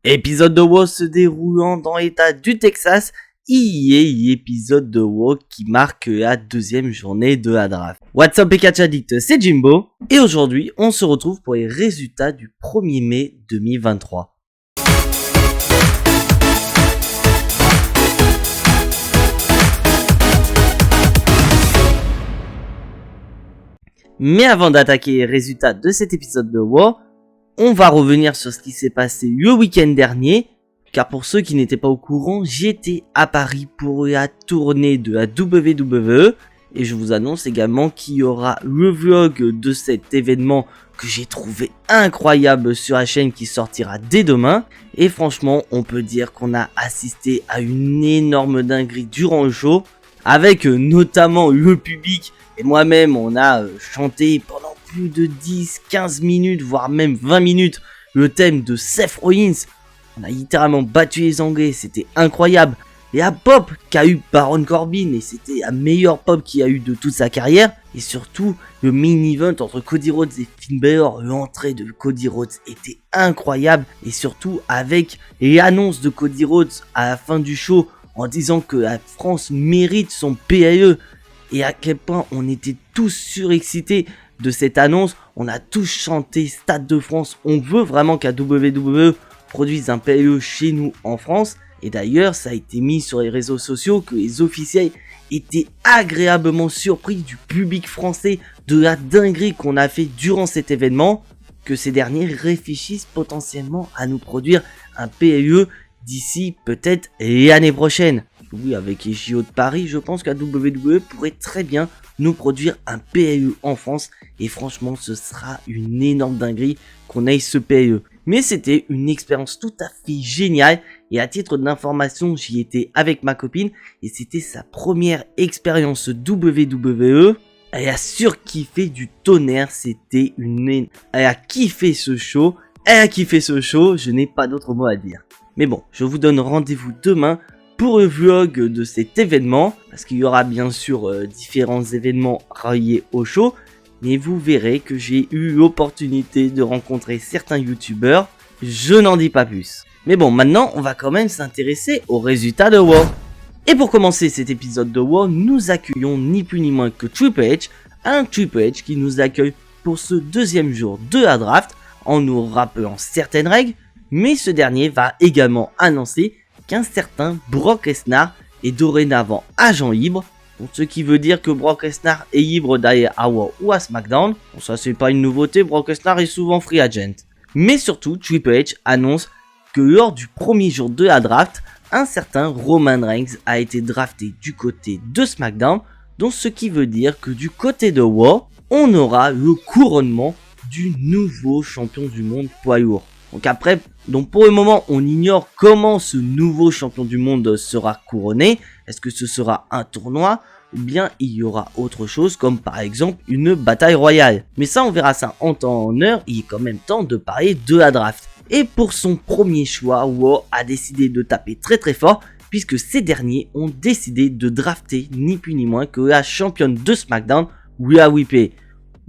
Épisode de WoW se déroulant dans l'état du Texas, épisode de WoW qui marque la deuxième journée de la draft. What's up les catch addicts, c'est Jimbo, et aujourd'hui on se retrouve pour les résultats du 1er mai 2023. Mais avant d'attaquer les résultats de cet épisode de WoW, on va revenir sur ce qui s'est passé le week-end dernier, car pour ceux qui n'étaient pas au courant, j'étais à Paris pour la tournée de la WWE, et je vous annonce également qu'il y aura le vlog de cet événement que j'ai trouvé incroyable sur la chaîne qui sortira dès demain, et franchement on peut dire qu'on a assisté à une énorme dinguerie durant le show, avec notamment le public et moi-même on a chanté pendant plus de 10-15 minutes, voire même 20 minutes, le thème de Seth Rollins. On a littéralement battu les Anglais, c'était incroyable. Et la pop qu'a eu Baron Corbin, et c'était la meilleure pop qu'il a eu de toute sa carrière. Et surtout, le main event entre Cody Rhodes et Finn Balor, l'entrée de Cody Rhodes était incroyable. Et surtout, avec l'annonce de Cody Rhodes à la fin du show, en disant que la France mérite son PAE. Et à quel point on était tous surexcités de cette annonce, on a tous chanté Stade de France, on veut vraiment qu'à WWE produise un PAE chez nous en France, et d'ailleurs ça a été mis sur les réseaux sociaux que les officiels étaient agréablement surpris du public français, de la dinguerie qu'on a fait durant cet événement, que ces derniers réfléchissent potentiellement à nous produire un PAE d'ici peut-être l'année prochaine. Oui, avec les JO de Paris, je pense qu'à WWE pourrait très bien nous produire un PAE en France. Et franchement, ce sera une énorme dinguerie qu'on ait ce PAE. Mais c'était une expérience tout à fait géniale. Et à titre d'information, j'y étais avec ma copine. Et c'était sa première expérience WWE. Elle a surkiffé du tonnerre. C'était Elle a kiffé ce show. Je n'ai pas d'autre mot à dire. Mais bon, je vous donne rendez-vous demain pour le vlog de cet événement, parce qu'il y aura bien sûr différents événements reliés au show, mais vous verrez que j'ai eu l'opportunité de rencontrer certains youtubeurs, je n'en dis pas plus. Mais bon, maintenant on va quand même s'intéresser aux résultats de WoW. Et pour commencer cet épisode de WoW, nous accueillons ni plus ni moins que Triple H, un Triple H qui nous accueille pour ce deuxième jour de la draft, en nous rappelant certaines règles, mais ce dernier va également annoncer qu'un certain Brock Lesnar est dorénavant agent libre, donc ce qui veut dire que Brock Lesnar est libre d'aller à Raw ou à SmackDown. Bon, ça c'est pas une nouveauté, Brock Lesnar est souvent free agent. Mais surtout, Triple H annonce que lors du premier jour de la draft, un certain Roman Reigns a été drafté du côté de SmackDown, donc ce qui veut dire que du côté de Raw, on aura le couronnement du nouveau champion du monde poids lourd. Donc pour le moment, on ignore comment ce nouveau champion du monde sera couronné. Est-ce que ce sera un tournoi ou bien il y aura autre chose comme par exemple une bataille royale. Mais ça, on verra ça en temps en heure. Il est quand même temps de parler de la draft. Et pour son premier choix, WoW a décidé de taper très fort, puisque ces derniers ont décidé de drafter ni plus ni moins que la championne de SmackDown, Rhea Ripley.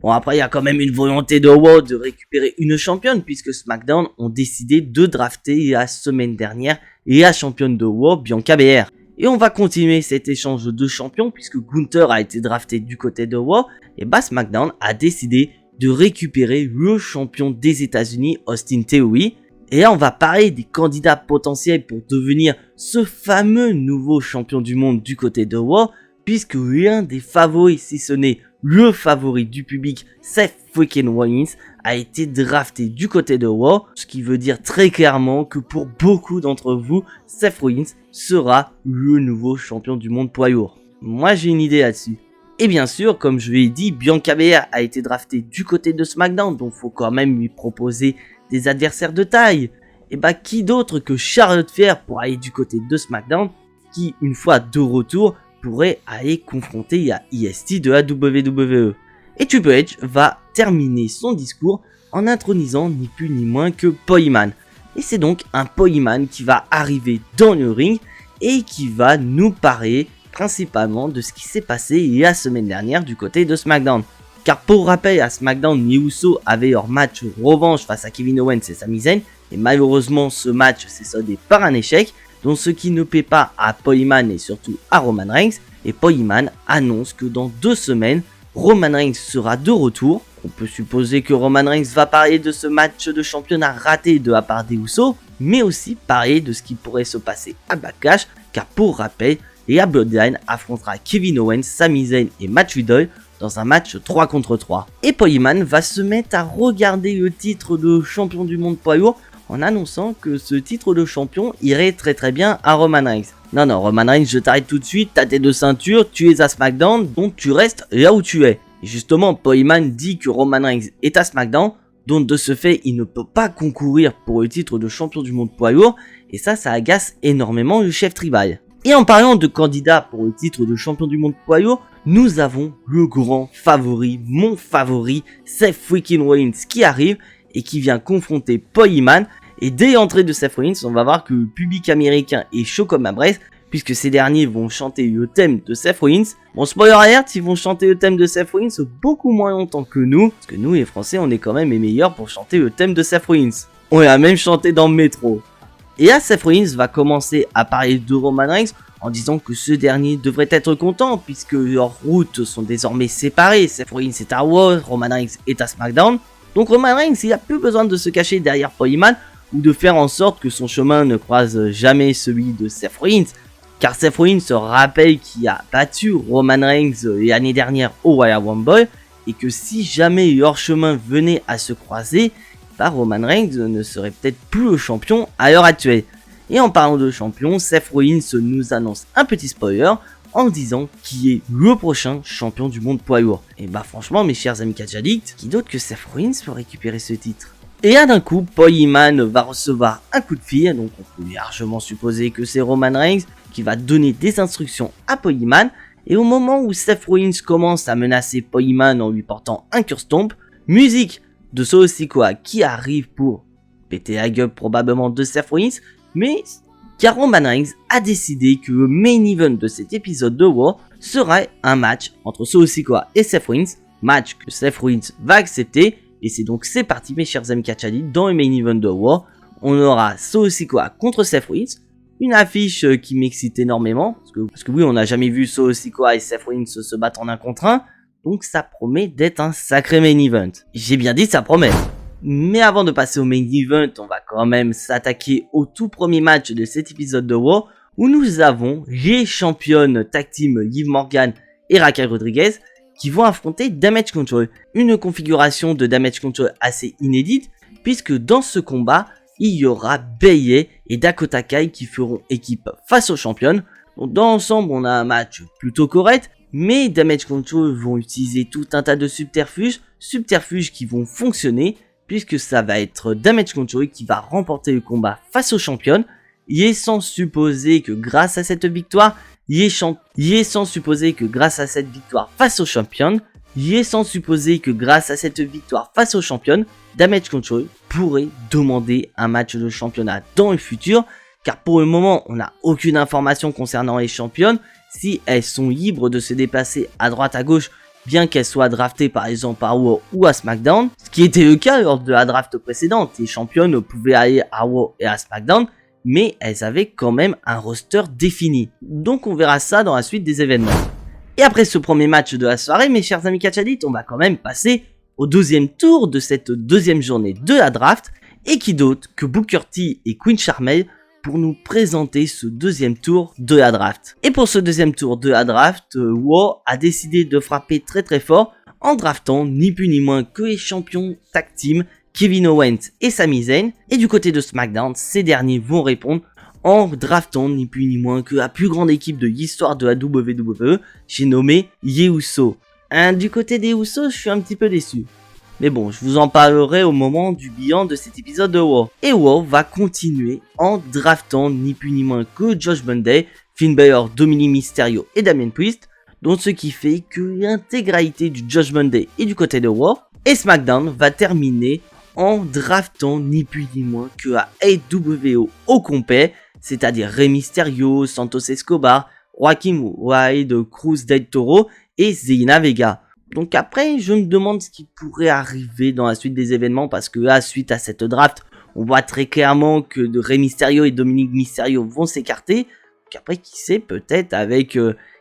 Bon, après, il y a quand même une volonté de WoW de récupérer une championne, puisque SmackDown ont décidé de drafter la semaine dernière la championne de WoW, Bianca Belair. Et on va continuer cet échange de champions, puisque Gunther a été drafté du côté de WoW, et SmackDown a décidé de récupérer le champion des États-Unis, Austin Theory. Et là, on va parler des candidats potentiels pour devenir ce fameux nouveau champion du monde du côté de WoW, puisque l'un des favoris, si ce n'est le favori du public, Seth freaking Rollins, a été drafté du côté de WoW, ce qui veut dire très clairement que pour beaucoup d'entre vous, Seth Rollins sera le nouveau champion du monde poids lourd. Moi j'ai une idée là-dessus. Et bien sûr, comme je l'ai dit, Bianca Belair a été draftée du côté de SmackDown, donc faut quand même lui proposer des adversaires de taille. Et qui d'autre que Charlotte Flair pour aller du côté de SmackDown, qui une fois de retour pourrait aller confronter la IST de la WWE. Et Triple H va terminer son discours en intronisant ni plus ni moins que Paul Heyman. Et c'est donc un Paul Heyman qui va arriver dans le ring et qui va nous parler principalement de ce qui s'est passé la semaine dernière du côté de SmackDown. Car pour rappel, à SmackDown, les Usos avaient leur match revanche face à Kevin Owens et Sami Zayn, Et malheureusement, ce match s'est soldé par un échec, donc ce qui ne plaît pas à Paul Heyman et surtout à Roman Reigns. Et Paul Heyman annonce que dans 2 semaines, Roman Reigns sera de retour. On peut supposer que Roman Reigns va parler de ce match de championnat raté de la part des Usos, mais aussi parler de ce qui pourrait se passer à Backlash, car pour rappel, la Bloodline affrontera Kevin Owens, Sami Zayn et Matt Riddle dans un match 3 contre 3. Et Paul Heyman va se mettre à regarder le titre de champion du monde poids lourd en annonçant que ce titre de champion irait très bien à Roman Reigns. Non, Roman Reigns, je t'arrête tout de suite, t'as tes 2 ceintures, tu es à SmackDown, donc tu restes là où tu es. Et justement, Paul Heyman dit que Roman Reigns est à SmackDown, donc de ce fait, il ne peut pas concourir pour le titre de champion du monde poids lourd, et ça agace énormément le chef tribal. Et en parlant de candidats pour le titre de champion du monde poids lourd, nous avons le grand favori, mon favori, Seth freaking Rollins qui arrive et qui vient confronter Paul Heyman. Et dès l'entrée de Seth Rollins, on va voir que le public américain est chaud comme un braise, puisque ces derniers vont chanter le thème de Seth Rollins. Bon, spoiler alert, ils vont chanter le thème de Seth Rollins beaucoup moins longtemps que nous, parce que nous les Français, on est quand même les meilleurs pour chanter le thème de Seth Rollins. On l'a même chanté dans le métro. Et là, Seth Rollins va commencer à parler de Roman Reigns en disant que ce dernier devrait être content puisque leurs routes sont désormais séparées. Seth Rollins est à Raw, Roman Reigns est à SmackDown. Donc Roman Reigns, il n'a plus besoin de se cacher derrière Paul Heyman ou de faire en sorte que son chemin ne croise jamais celui de Seth Rollins. Car Seth Rollins se rappelle qu'il a battu Roman Reigns l'année dernière au Royal Rumble et que si jamais leur chemin venait à se croiser, Roman Reigns ne serait peut-être plus le champion à l'heure actuelle. Et en parlant de champion, Seth Rollins nous annonce un petit spoiler en disant qui est le prochain champion du monde poids lourd. Et franchement mes chers amis catch addicts, qui d'autre que Seth Rollins peut récupérer ce titre? Et là d'un coup, Paul Heyman va recevoir un coup de fil, donc on peut largement supposer que c'est Roman Reigns qui va donner des instructions à Paul Heyman. Et au moment où Seth Rollins commence à menacer Paul Heyman en lui portant un curse stomp, musique de Solo Sikoa qui arrive pour péter la gueule probablement de Seth Rollins, mais car Roman Reigns a décidé que le main event de cet épisode de Raw serait un match entre Solo Sikoa et Seth Rollins, match que Seth Rollins va accepter, et c'est parti mes chers amis catch addicts, dans le main event de Raw, on aura Solo Sikoa contre Seth Rollins, une affiche qui m'excite énormément, parce que oui, on n'a jamais vu Solo Sikoa et Seth Rollins se battre en 1 contre 1, donc ça promet d'être un sacré main event. J'ai bien dit ça promet. Mais avant de passer au main event, on va quand même s'attaquer au tout premier match de cet épisode de Raw, où nous avons les championnes tag team Liv Morgan et Raquel Rodriguez qui vont affronter Damage Control. Une configuration de Damage Control assez inédite, puisque dans ce combat, il y aura Bayley et Dakota Kai qui feront équipe face aux championnes. Donc dans l'ensemble, on a un match plutôt correct, mais Damage Control vont utiliser tout un tas de subterfuges qui vont fonctionner, puisque ça va être Damage Control qui va remporter le combat face aux championnes. Il est sans supposer que grâce à cette victoire, face aux championnes, Damage Control pourrait demander un match de championnat dans le futur, car pour le moment, on n'a aucune information concernant les championnes, si elles sont libres de se déplacer à droite à gauche, bien qu'elles soient draftées par exemple à Raw ou à SmackDown, ce qui était le cas lors de la draft précédente. Les championnes pouvaient aller à Raw et à SmackDown, mais elles avaient quand même un roster défini. Donc on verra ça dans la suite des événements. Et après ce premier match de la soirée, mes chers amis catch addicts, on va quand même passer au deuxième tour de cette deuxième journée de la draft, et qui d'autre que Booker T et Queen Charmel pour nous présenter ce deuxième tour de la draft. Et pour ce deuxième tour de la draft, Raw a décidé de frapper très fort en draftant ni plus ni moins que les champions tag team Kevin Owens et Sami Zayn. Et du côté de SmackDown, ces derniers vont répondre en draftant ni plus ni moins que la plus grande équipe de l'histoire de la WWE, j'ai nommé les Usos. Du côté des Usos, je suis un petit peu déçu. Mais bon, je vous en parlerai au moment du bilan de cet épisode de Raw. Et Raw va continuer en draftant ni plus ni moins que Judgment Day, Finn Balor, Dominic Mysterio et Damien Priest, donc ce qui fait que l'intégralité du Judgment Day est du côté de Raw. Et SmackDown va terminer en draftant ni plus ni moins que la AWO au complet, c'est-à-dire Rey Mysterio, Santos Escobar, Joaquin Wilde, Cruz del Toro et Zelina Vega. Donc après, je me demande ce qui pourrait arriver dans la suite des événements, parce que là, suite à cette draft, On voit très clairement que de Rey Mysterio et Dominic Mysterio vont s'écarter. Après, qui sait, peut-être avec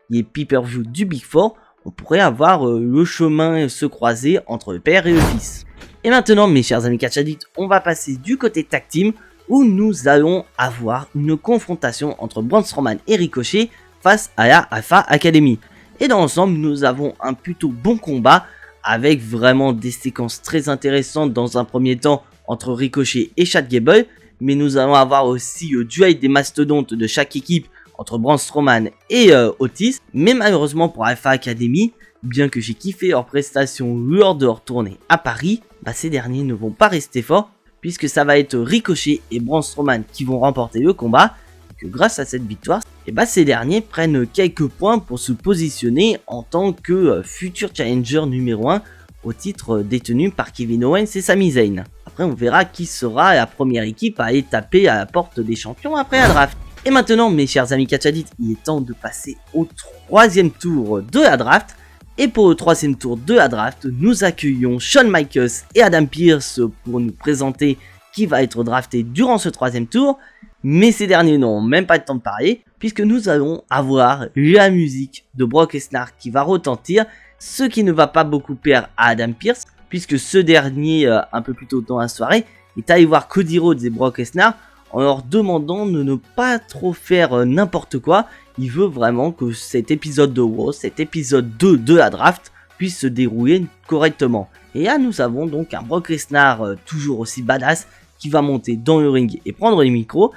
les pay-per-view du Big Four, on pourrait avoir le chemin se croiser entre le père et le fils. Et maintenant, mes chers amis catch addicts, on va passer du côté tag team où nous allons avoir une confrontation entre Braun Strowman et Ricochet face à la Alpha Academy. Et dans l'ensemble, nous avons un plutôt bon combat avec vraiment des séquences très intéressantes dans un premier temps entre Ricochet et Chad Gable. Mais nous allons avoir aussi le duel des mastodontes de chaque équipe entre Braun Strowman et Otis. Mais malheureusement pour Alpha Academy, bien que j'ai kiffé leurs prestations lors de leur tournée à Paris, ces derniers ne vont pas rester forts puisque ça va être Ricochet et Braun Strowman qui vont remporter le combat. Que grâce à cette victoire, ces derniers prennent quelques points pour se positionner en tant que futur challenger numéro 1 au titre détenu par Kevin Owens et Sami Zayn. Après on verra qui sera la première équipe à aller taper à la porte des champions après la draft. Et maintenant mes chers amis catch addicts, il est temps de passer au troisième tour de la draft. Et pour le troisième tour de la draft, nous accueillons Shawn Michaels et Adam Pearce pour nous présenter qui va être drafté durant ce troisième tour. Mais ces derniers n'ont même pas le temps de parler, puisque nous allons avoir la musique de Brock Lesnar qui va retentir, ce qui ne va pas beaucoup plaire à Adam Pearce, puisque ce dernier, un peu plus tôt dans la soirée, est allé voir Cody Rhodes et Brock Lesnar en leur demandant de ne pas trop faire n'importe quoi. Il veut vraiment que cet épisode de Raw, cet épisode 2 de la draft, puisse se dérouler correctement. Et là, nous avons donc un Brock Lesnar toujours aussi badass qui va monter dans le ring et prendre les micros.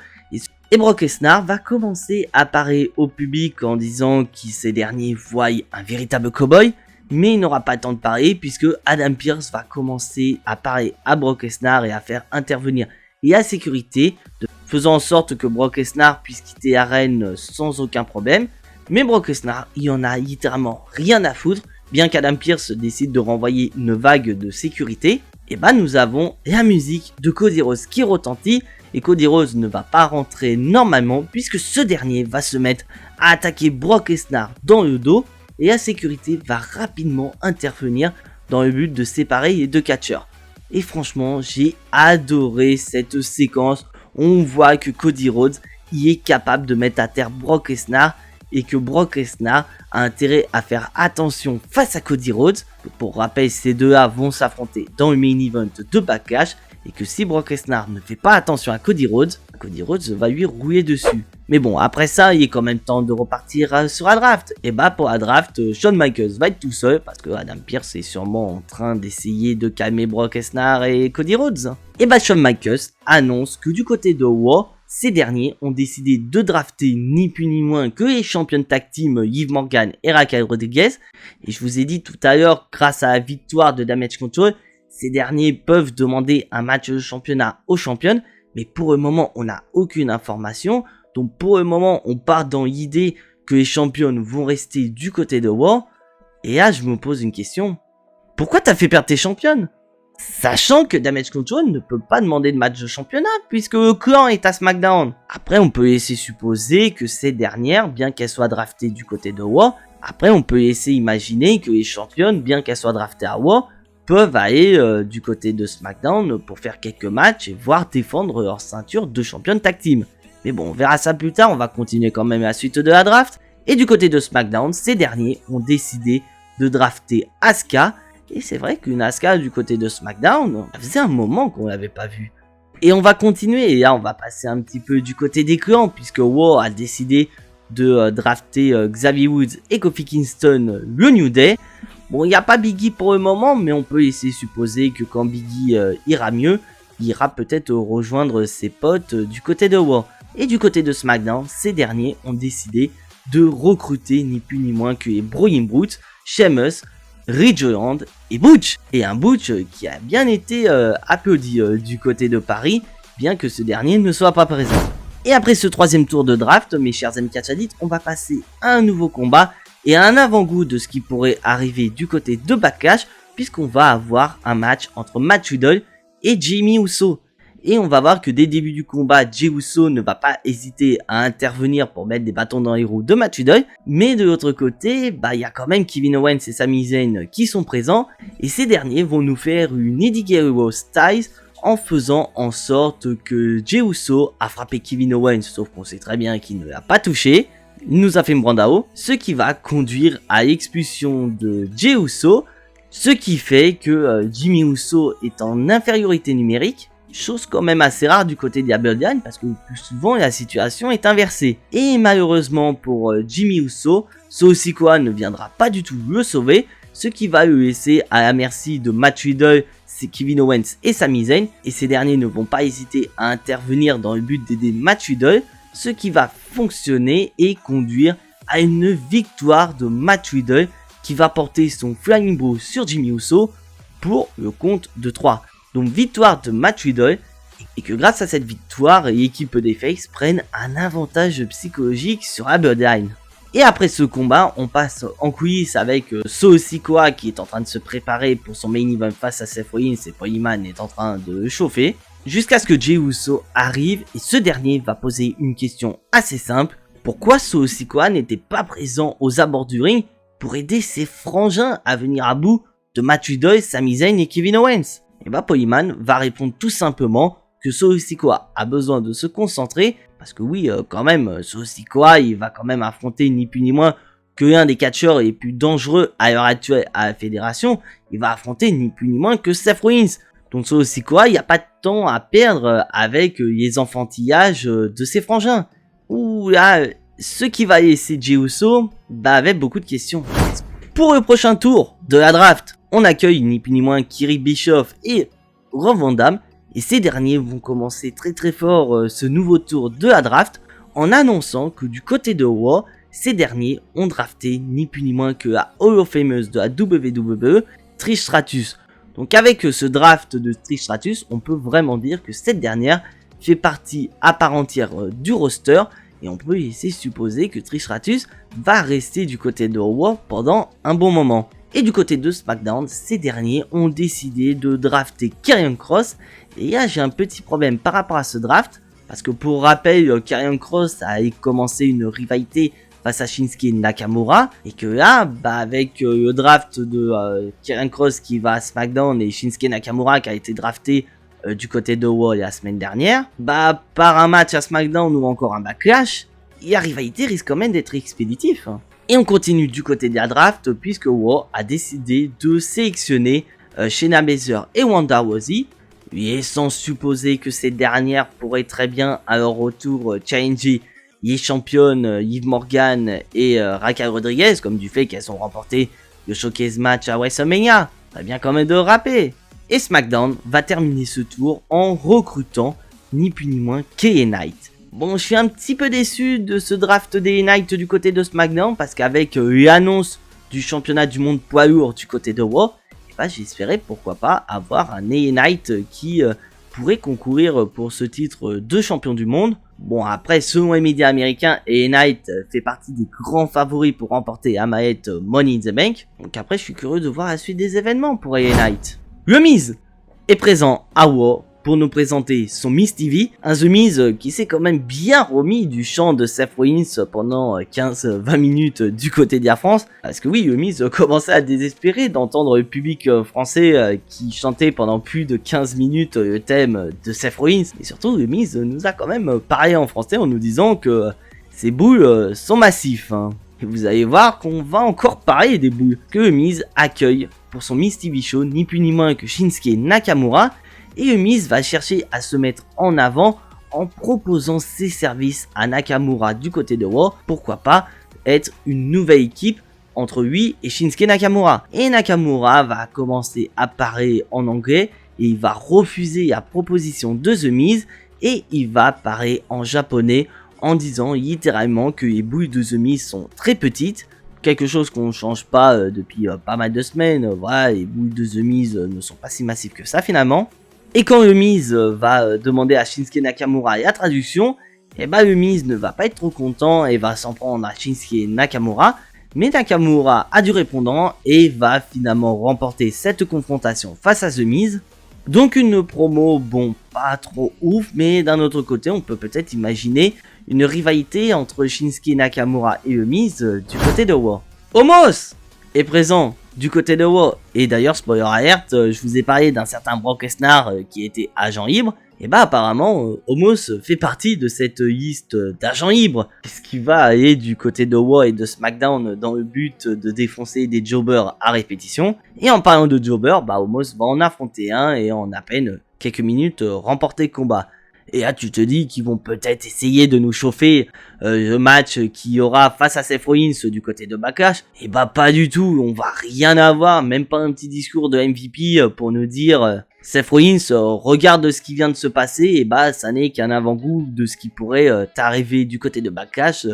Et Brock Lesnar va commencer à parler au public en disant que ces derniers voient un véritable cowboy. Mais il n'aura pas le temps de parler puisque Adam Pearce va commencer à parler à Brock Lesnar et à faire intervenir la sécurité, faisant en sorte que Brock Lesnar puisse quitter l'arène sans aucun problème. Mais Brock Lesnar, il en a littéralement rien à foutre, bien qu'Adam Pearce décide de renvoyer une vague de sécurité. Et nous avons la musique de Cody Rhodes qui retentit, et Cody Rhodes ne va pas rentrer normalement puisque ce dernier va se mettre à attaquer Brock Lesnar dans le dos, et la sécurité va rapidement intervenir dans le but de séparer les deux catcheurs. Et franchement, j'ai adoré cette séquence. On voit que Cody Rhodes y est capable de mettre à terre Brock Lesnar et que Brock Lesnar a intérêt à faire attention face à Cody Rhodes. Pour rappel, ces deux-là vont s'affronter dans le main event de Backlash et que si Brock Lesnar ne fait pas attention à Cody Rhodes va lui rouler dessus. Mais bon, après ça, il est quand même temps de repartir sur la draft. Et pour la draft, Shawn Michaels va être tout seul parce que Adam Pearce est sûrement en train d'essayer de calmer Brock Lesnar et Cody Rhodes. Et Shawn Michaels annonce que du côté de Raw, ces derniers ont décidé de drafter ni plus ni moins que les champions tag team Liv Morgan et Raquel Rodriguez. Et je vous ai dit tout à l'heure, grâce à la victoire de Damage Control, ces derniers peuvent demander un match de championnat aux championnes. Mais pour le moment, on n'a aucune information. Donc pour le moment, on part dans l'idée que les championnes vont rester du côté de Raw. Et là, je me pose une question. Pourquoi t'as fait perdre tes championnes ? Sachant que Damage Control ne peut pas demander de match de championnat puisque le clan est à SmackDown. Après, on peut laisser supposer que ces dernières, bien qu'elles soient draftées du côté de Raw, après on peut laisser imaginer que les championnes, bien qu'elles soient draftées à Raw, peuvent aller du côté de SmackDown pour faire quelques matchs et voire défendre leur ceinture de championne tag team. Mais bon, on verra ça plus tard, on va continuer quand même la suite de la draft. Et du côté de SmackDown, ces derniers ont décidé de drafter Asuka. Et c'est vrai qu'une Asuka du côté de SmackDown, ça faisait un moment qu'on l'avait pas vue. Et on va continuer, et là on va passer un petit peu du côté des clans, puisque Raw a décidé de drafter Xavier Woods et Kofi Kingston le New Day. Bon, il n'y a pas Biggie pour le moment, mais on peut laisser supposer que quand Biggie ira mieux, il ira peut-être rejoindre ses potes du côté de Raw. Et du côté de SmackDown, ces derniers ont décidé de recruter ni plus ni moins que les Brawling Brutes, Sheamus, Ridge Holland et Butch. Et un Butch qui a bien été applaudi du côté de Paris, bien que ce dernier ne soit pas présent. Et après ce troisième tour de draft, mes chers amis catch addicts, on va passer à un nouveau combat et à un avant-goût de ce qui pourrait arriver du côté de Backlash, puisqu'on va avoir un match entre Matt Riddle et Jimmy Uso. Et on va voir que dès le début du combat, Jey Uso ne va pas hésiter à intervenir pour mettre des bâtons dans les roues de Matt Riddle. Mais de l'autre côté, il y a quand même Kevin Owens et Sami Zayn qui sont présents. Et ces derniers vont nous faire une Eddie Guerrero Styles en faisant en sorte que Jey Uso a frappé Kevin Owens, sauf qu'on sait très bien qu'il ne l'a pas touché. Il nous a fait Brandao, ce qui va conduire à l'expulsion de Jey Uso, ce qui fait que Jimmy Uso est en infériorité numérique, chose quand même assez rare du côté des Bloodline parce que plus souvent la situation est inversée. Et malheureusement pour Jimmy Uso, Solo Sikoa ne viendra pas du tout le sauver, ce qui va le laisser à la merci de Matt Riddle, Kevin Owens et Sami Zayn, et ces derniers ne vont pas hésiter à intervenir dans le but d'aider Matt Riddle, ce qui va fonctionner et conduire à une victoire de Matt Riddle qui va porter son Flying Bro sur Jimmy Uso pour le compte de 3. Donc victoire de Matt Riddle, et que grâce à cette victoire, l'équipe des Faces prennent un avantage psychologique sur la Bloodline. Et après ce combat, on passe en coulisses avec Solo Sikoa qui est en train de se préparer pour son main event face à Seth Rollins et Paul Heyman est en train de le chauffer. Jusqu'à ce que Jey Uso arrive et ce dernier va poser une question assez simple. Pourquoi Solo Sikoa n'était pas présent aux abords du ring pour aider ses frangins à venir à bout de Matt Riddle, Sami Zayn et Kevin Owens? Et bah Paul Heyman va répondre tout simplement que Solo Sikoa a besoin de se concentrer, parce que oui, quand même, Solo Sikoa, il va quand même affronter ni plus ni moins que l'un des catcheurs les plus dangereux à l'heure actuelle à la fédération. Il va affronter ni plus ni moins que Seth Rollins. Donc Solo Sikoa, il n'y a pas de temps à perdre avec les enfantillages de ses frangins. Ouh là, ce qui va laisser Jey Uso, avec beaucoup de questions. Pour le prochain tour de la draft, on accueille ni plus ni moins Kiri Bischoff et Rob Van Dam. Et ces derniers vont commencer très fort ce nouveau tour de la draft en annonçant que du côté de Raw, ces derniers ont drafté ni plus ni moins que la Hall of Fameuse de la WWE, Trish Stratus. Donc avec ce draft de Trish Stratus, on peut vraiment dire que cette dernière fait partie à part entière du roster et on peut laisser supposer que Trish Stratus va rester du côté de Raw pendant un bon moment. Et du côté de SmackDown, ces derniers ont décidé de drafter Karrion Kross. Et là, j'ai un petit problème par rapport à ce draft. Parce que pour rappel, Karrion Kross a commencé une rivalité face à Shinsuke Nakamura. Et que là, avec le draft de Karrion Kross qui va à SmackDown et Shinsuke Nakamura qui a été drafté du côté de Raw la semaine dernière. Par un match à SmackDown ou encore un Backlash, la rivalité risque quand même d'être expéditif. Et on continue du côté de la draft puisque Raw a décidé de sélectionner Shayna Baszler et Ronda Rousey, laissant supposer que ces dernières pourraient très bien à leur retour challenger les championnes Liv Morgan et Raquel Rodriguez, comme du fait qu'elles ont remporté le showcase match à WrestleMania. Très bien quand même de le rappeler. Et SmackDown va terminer ce tour en recrutant ni plus ni moins KO Knight. Bon, je suis un petit peu déçu de ce draft des Knight du côté de SmackDown parce qu'avec l'annonce du championnat du monde poids lourd du côté de Raw, j'espérais pourquoi pas avoir un Knight qui pourrait concourir pour ce titre de champion du monde. Bon, après, selon les médias américains, Knight fait partie des grands favoris pour remporter la maillette Money in the Bank. Donc après, je suis curieux de voir la suite des événements pour Knight. Le Miz est présent à Raw pour nous présenter son Miz TV, un The Miz qui s'est quand même bien remis du chant de Seth Rollins pendant 15-20 minutes du côté d'Air France, parce que oui, le Miz commençait à désespérer d'entendre le public français qui chantait pendant plus de 15 minutes le thème de Seth Rollins, et surtout le Miz nous a quand même parlé en français en nous disant que ses boules sont massifs, hein. Et vous allez voir qu'on va encore parler des boules que le Miz accueille pour son Miz TV Show, ni plus ni moins que Shinsuke Nakamura. Et le Miz va chercher à se mettre en avant en proposant ses services à Nakamura du côté de Raw. Pourquoi pas être une nouvelle équipe entre lui et Shinsuke Nakamura. Et Nakamura va commencer à parler en anglais et il va refuser la proposition de The Miz et il va parler en japonais en disant littéralement que les boules de The Miz sont très petites. Quelque chose qu'on ne change pas depuis pas mal de semaines. Voilà, les boules de The Miz ne sont pas si massives que ça finalement. Et quand le Miz va demander à Shinsuke Nakamura la traduction, le Miz ne va pas être trop content et va s'en prendre à Shinsuke Nakamura. Mais Nakamura a du répondant et va finalement remporter cette confrontation face à The Miz. Donc une promo, bon, pas trop ouf, mais d'un autre côté, on peut peut-être imaginer une rivalité entre Shinsuke Nakamura et le Miz du côté de Raw. Omos est présent du côté de WoW. Et d'ailleurs, spoiler alert, je vous ai parlé d'un certain Brock Lesnar qui était agent libre. Et bah apparemment, Omos fait partie de cette liste d'agents libres, puisqu'il va aller du côté de WoW et de SmackDown dans le but de défoncer des jobbers à répétition. Et en parlant de jobbers, bah Omos va en affronter un et en à peine quelques minutes remporter le combat. Et là tu te dis qu'ils vont peut-être essayer de nous chauffer le match qu'il y aura face à Seth Rollins du côté de Backlash. Et bah pas du tout, on va rien avoir, même pas un petit discours de MVP pour nous dire Seth Rollins regarde ce qui vient de se passer, et bah ça n'est qu'un avant-goût de ce qui pourrait t'arriver du côté de Backlash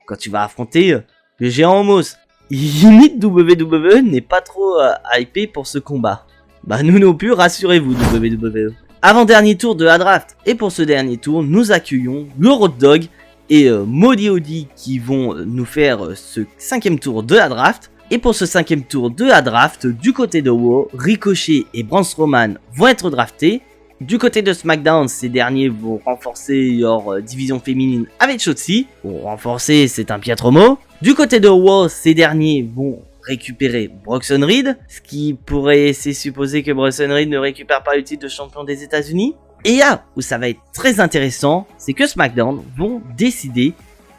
quand tu vas affronter le géant Omos. Limite WWE n'est pas trop hypé pour ce combat. Bah nous non plus, rassurez-vous WWE. Avant-dernier tour de la draft, et pour ce dernier tour, nous accueillons le Road Dogg et Molly Holly qui vont nous faire ce 5e tour de la draft. Et pour ce 5e tour de la draft, du côté de WoW, Ricochet et Braun Strowman vont être draftés. Du côté de SmackDown, ces derniers vont renforcer leur division féminine avec Shotzi. Bon, renforcer, c'est un piètre mot. Du côté de WoW, ces derniers vont récupérer Bronson Reed, ce qui pourrait laisser supposer que Bronson Reed ne récupère pas le titre de champion des États-Unis. Et là où ça va être très intéressant, c'est que SmackDown vont décider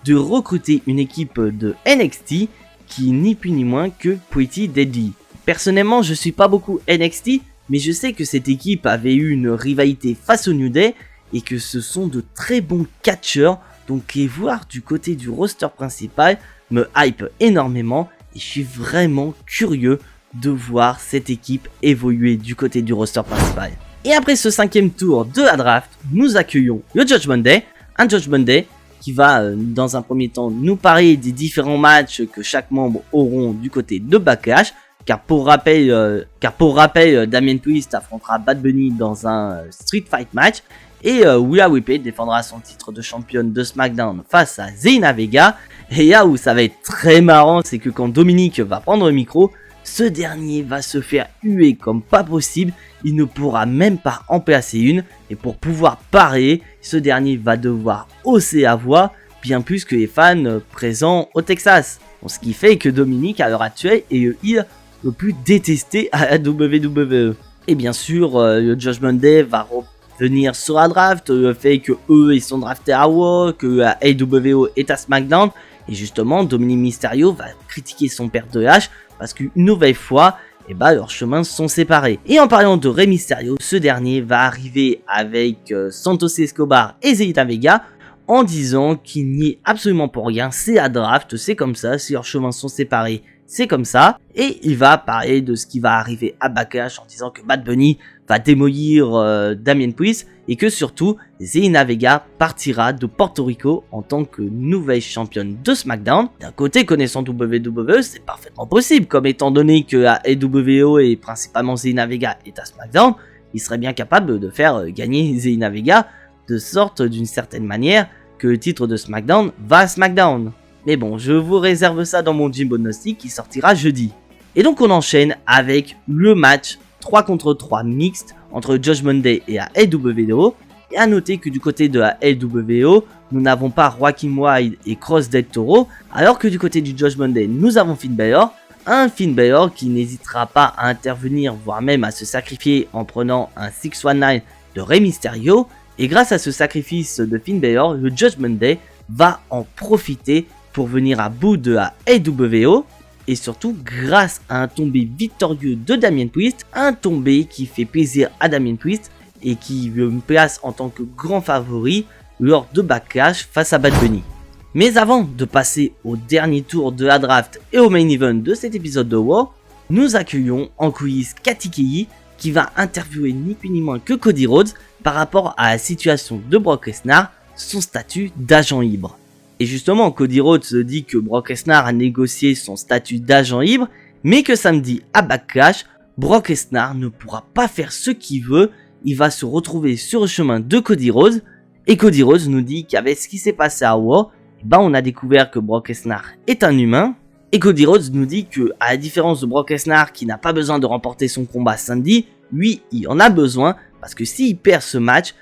de recruter une équipe de NXT qui ni plus ni moins que Pretty Deadly. Personnellement, je suis pas beaucoup NXT, mais je sais que cette équipe avait eu une rivalité face au New Day et que ce sont de très bons catcheurs, donc les voir du côté du roster principal me hype énormément. Et je suis vraiment curieux de voir cette équipe évoluer du côté du roster principal. Et après ce 5e tour de la draft, nous accueillons le Judgment Day. Un Judgment Day qui va dans un premier temps nous parler des différents matchs que chaque membre auront du côté de Backlash. Car pour rappel, Damien Priest affrontera Bad Bunny dans un Street Fight match. Et Rhea Ripley défendra son titre de championne de SmackDown face à Zelina Vega. Et là où ça va être très marrant, c'est que quand Dominic va prendre le micro, ce dernier va se faire huer comme pas possible. Il ne pourra même pas en placer une. Et pour pouvoir parler, ce dernier va devoir hausser la voix, bien plus que les fans présents au Texas. Bon, ce qui fait que Dominic, à l'heure actuelle, est le heel le plus détesté à la WWE. Et bien sûr, le Judgment Day va revenir sur la draft, le fait que eux ils sont draftés à Raw, que la AWO est à SmackDown. Et justement, Dominic Mysterio va critiquer son père de H parce qu'une nouvelle fois, leurs chemins sont séparés. Et en parlant de Rey Mysterio, ce dernier va arriver avec Santos Escobar et Zelina Vega en disant qu'il n'y est absolument pour rien, c'est la draft, c'est comme ça, si leurs chemins sont séparés, c'est comme ça. Et il va parler de ce qui va arriver à Backlash en disant que Bad Bunny va démolir Damien Priest et que surtout Zelina Vega partira de Porto Rico en tant que nouvelle championne de SmackDown. D'un côté, connaissant WWE, c'est parfaitement possible, comme étant donné que la AWO et principalement Zelina Vega est à SmackDown, il serait bien capable de faire gagner Zelina Vega de sorte d'une certaine manière que le titre de SmackDown va à SmackDown. Mais bon, je vous réserve ça dans mon Jimbo Gnostic qui sortira jeudi. Et donc on enchaîne avec le match 3 contre 3 mixte entre Judgment Day et la LWO. Et à noter que du côté de la LWO, nous n'avons pas Joaquin Wilde et Cross Del Toro, alors que du côté du Judgment Day, nous avons Finn Balor. Un Finn Balor qui n'hésitera pas à intervenir, voire même à se sacrifier en prenant un 619 de Rey Mysterio. Et grâce à ce sacrifice de Finn Balor, le Judgment Day va en profiter pour venir à bout de la LWO. Et surtout grâce à un tombé victorieux de Damien Priest, un tombé qui fait plaisir à Damien Priest et qui me place en tant que grand favori lors de Backlash face à Bad Bunny. Mais avant de passer au dernier tour de la draft et au main event de cet épisode de WoW, nous accueillons en coulisses Katy Key qui va interviewer ni plus ni moins que Cody Rhodes par rapport à la situation de Brock Lesnar, son statut d'agent libre. Et justement, Cody Rhodes dit que Brock Lesnar a négocié son statut d'agent libre, mais que samedi à Backlash, Brock Lesnar ne pourra pas faire ce qu'il veut, il va se retrouver sur le chemin de Cody Rhodes, et Cody Rhodes nous dit qu'avec ce qui s'est passé à Raw, on a découvert que Brock Lesnar est un humain, et Cody Rhodes nous dit que, à la différence de Brock Lesnar qui n'a pas besoin de remporter son combat samedi, lui il en a besoin, parce que s'il perd ce match,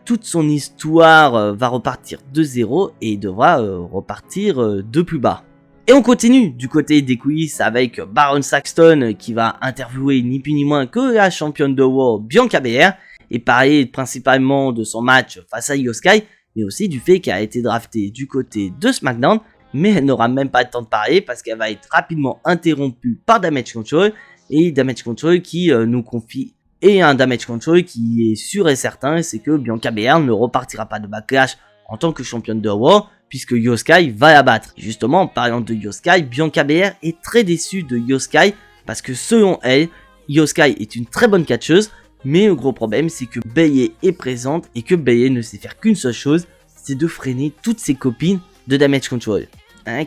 toute son histoire va repartir de zéro et il devra repartir de plus bas. Et on continue du côté des quiz avec Baron Saxton qui va interviewer ni plus ni moins que la championne de Raw Bianca Belair et parler principalement de son match face à Io Sky, mais aussi du fait qu'elle a été draftée du côté de SmackDown, mais elle n'aura même pas le temps de parler parce qu'elle va être rapidement interrompue par Damage Control, et Damage Control qui nous confie, et un Damage Control qui est sûr et certain, c'est que Bianca Belair ne repartira pas de Backlash en tant que championne de Raw, puisque Io Sky va la battre. Justement, en parlant de Io Sky, Bianca Belair est très déçue de Io Sky, parce que selon elle, Io Sky est une très bonne catcheuse, mais le gros problème c'est que Bayley est présente, et que Bayley ne sait faire qu'une seule chose, c'est de freiner toutes ses copines de Damage Control.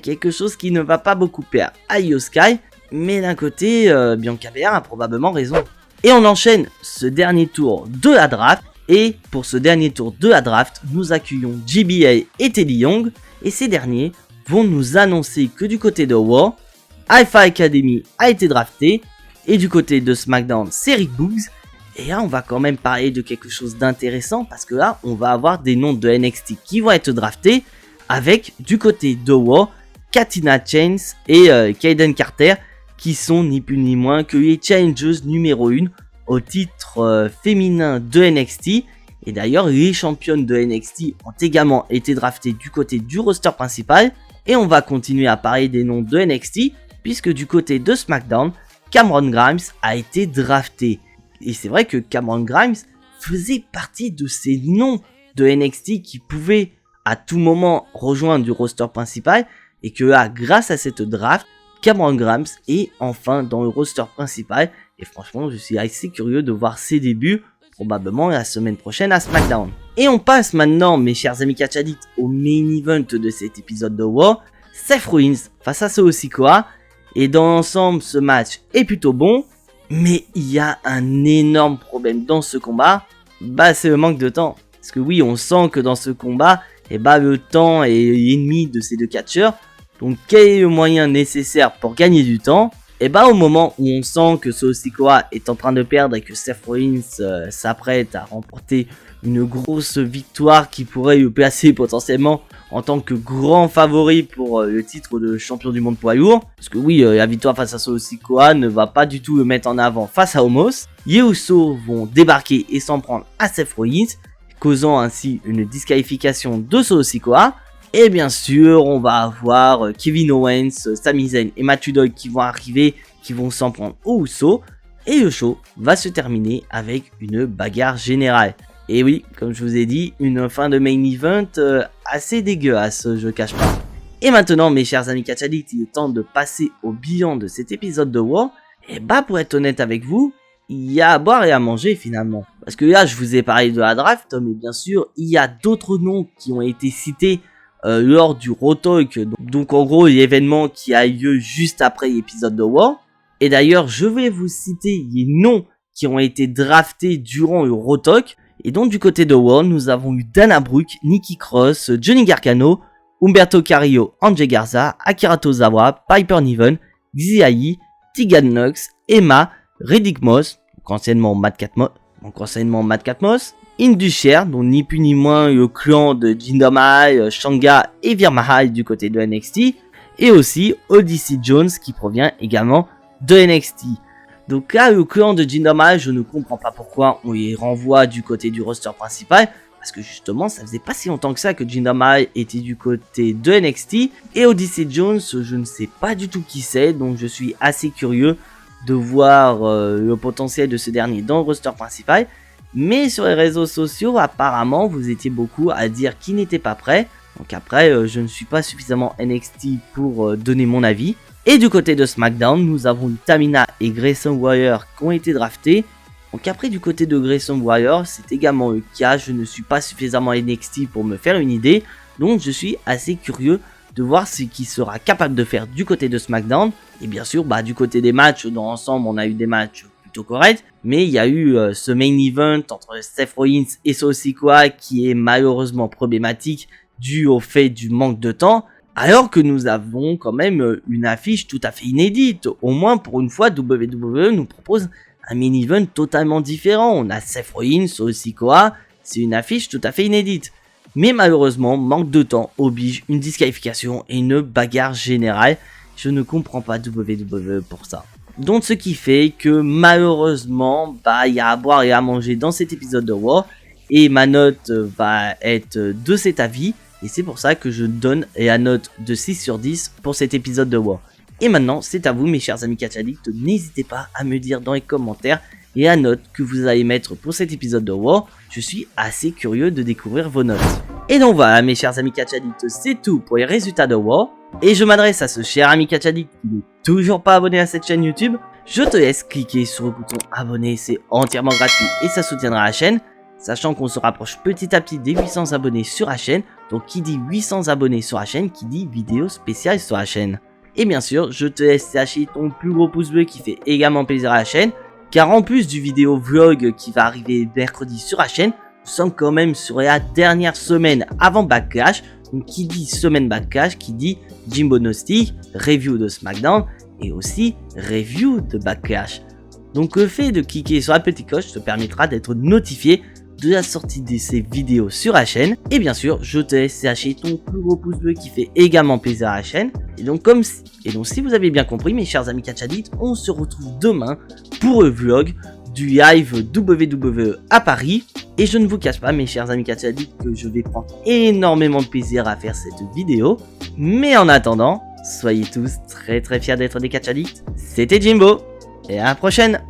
Quelque chose qui ne va pas beaucoup plaire à Io Sky, mais d'un côté, Bianca Belair a probablement raison. Et on enchaîne ce dernier tour de la draft. Et pour ce dernier tour de la draft, nous accueillons JBL et Teddy Long. Et ces derniers vont nous annoncer que du côté de Raw, Alpha Academy a été drafté. Et du côté de SmackDown, c'est Rick Boogs. Et là, on va quand même parler de quelque chose d'intéressant. Parce que là, on va avoir des noms de NXT qui vont être draftés. Avec du côté de Raw, Katina Chance et Kayden Carter. Qui sont ni plus ni moins que les challengers numéro 1 au titre féminin de NXT. Et d'ailleurs, les championnes de NXT ont également été draftées du côté du roster principal. Et on va continuer à parler des noms de NXT, puisque du côté de SmackDown, Cameron Grimes a été drafté. Et c'est vrai que Cameron Grimes faisait partie de ces noms de NXT qui pouvaient à tout moment rejoindre du roster principal. Et que là, grâce à cette draft, Cameron Grimes est enfin dans le roster principal. Et franchement, je suis assez curieux de voir ses débuts, probablement la semaine prochaine à SmackDown. Et on passe maintenant, mes chers amis catch addicts, au main event de cet épisode de Raw. Seth Rollins face à Solo Sikoa. Et dans l'ensemble, ce match est plutôt bon. Mais il y a un énorme problème dans ce combat. C'est le manque de temps. Parce que oui, on sent que dans ce combat, le temps est ennemi de ces deux catcheurs. Donc quel est le moyen nécessaire pour gagner du temps? Au moment où on sent que Solo Sikoa est en train de perdre et que Seth Rollins s'apprête à remporter une grosse victoire qui pourrait le placer potentiellement en tant que grand favori pour le titre de champion du monde poids lourd. Parce que oui, la victoire face à Solo Sikoa ne va pas du tout le mettre en avant face à Omos. Les Usos vont débarquer et s'en prendre à Seth Rollins, causant ainsi une disqualification de Solo Sikoa. Et bien sûr, on va avoir Kevin Owens, Sami Zayn et Matt Riddle qui vont arriver, qui vont s'en prendre aux Usos. Et le show va se terminer avec une bagarre générale. Et oui, comme je vous ai dit, une fin de main event assez dégueulasse, je cache pas. Et maintenant, mes chers amis catch addicts, il est temps de passer au bilan de cet épisode de Raw. Et pour être honnête avec vous, il y a à boire et à manger finalement. Parce que là, je vous ai parlé de la draft, mais bien sûr, il y a d'autres noms qui ont été cités lors du Raw Talk, donc en gros l'événement qui a lieu juste après l'épisode de Raw. Et d'ailleurs je vais vous citer les noms qui ont été draftés durant le Raw Talk. Et donc du côté de Raw, nous avons eu Dana Brooke, Nikki Cross, Johnny Gargano, Humberto Carrillo, Angel Garza, Akira Tozawa, Piper Niven, Xia, Tegan Nox, Emma, Riddick Moss, donc anciennement Matt Catmos, Indusher, dont ni plus ni moins le clan de Jinder Mahal, Shanga et Veer Mahal du côté de NXT, et aussi Odyssey Jones qui provient également de NXT. Donc là, le clan de Jinder Mahal, je ne comprends pas pourquoi on les renvoie du côté du roster principal, parce que justement, ça faisait pas si longtemps que ça que Jinder Mahal était du côté de NXT, et Odyssey Jones, je ne sais pas du tout qui c'est, donc je suis assez curieux de voir le potentiel de ce dernier dans le roster principal. Mais sur les réseaux sociaux, apparemment, vous étiez beaucoup à dire qu'il n'était pas prêt. Donc après, je ne suis pas suffisamment NXT pour donner mon avis. Et du côté de SmackDown, nous avons Tamina et Grayson Waller qui ont été draftés. Donc après, du côté de Grayson Waller, c'est également le cas. Je ne suis pas suffisamment NXT pour me faire une idée. Donc je suis assez curieux de voir ce qu'il sera capable de faire du côté de SmackDown. Et bien sûr, du côté des matchs, dans l'ensemble, on a eu des matchs correct, mais il y a eu ce main event entre Seth Rollins et Solo Sikoa qui est malheureusement problématique dû au fait du manque de temps, alors que nous avons quand même une affiche tout à fait inédite. Au moins pour une fois, WWE nous propose un main event totalement différent. On a Seth Rollins, Solo Sikoa, c'est une affiche tout à fait inédite. Mais malheureusement, manque de temps oblige une disqualification et une bagarre générale. Je ne comprends pas WWE pour ça. Donc ce qui fait que malheureusement, il y a à boire et à manger dans cet épisode de War. Et ma note va être de cet avis. Et c'est pour ça que je donne la note de 6 sur 10 pour cet épisode de War. Et maintenant, c'est à vous mes chers amis Catch Addicts. N'hésitez pas à me dire dans les commentaires la note que vous allez mettre pour cet épisode de War. Je suis assez curieux de découvrir vos notes. Et donc voilà mes chers amis Catch Addicts, c'est tout pour les résultats de War. Et je m'adresse à ce cher ami Catch Addict qui n'est toujours pas abonné à cette chaîne YouTube. Je te laisse cliquer sur le bouton abonner, c'est entièrement gratuit et ça soutiendra la chaîne. Sachant qu'on se rapproche petit à petit des 800 abonnés sur la chaîne. Donc qui dit 800 abonnés sur la chaîne, qui dit vidéo spéciale sur la chaîne. Et bien sûr, je te laisse lâcher ton plus gros pouce bleu qui fait également plaisir à la chaîne. Car en plus du vidéo vlog qui va arriver mercredi sur la chaîne, nous sommes quand même sur la dernière semaine avant Backlash. Donc qui dit semaine Backlash, qui dit Jimbo Gnostic, review de SmackDown et aussi review de Backlash. Donc le fait de cliquer sur la petite cloche te permettra d'être notifié de la sortie de ces vidéos sur la chaîne. Et bien sûr, je te laisse lâcher ton plus gros pouce bleu qui fait également plaisir à la chaîne. Et donc si vous avez bien compris mes chers amis Catch Addicts, on se retrouve demain pour le vlog du live WWE à Paris. Et je ne vous cache pas mes chers amis Catch Addicts que je vais prendre énormément de plaisir à faire cette vidéo. Mais en attendant, soyez tous très fiers d'être des Catch Addicts. C'était Jimbo et à la prochaine.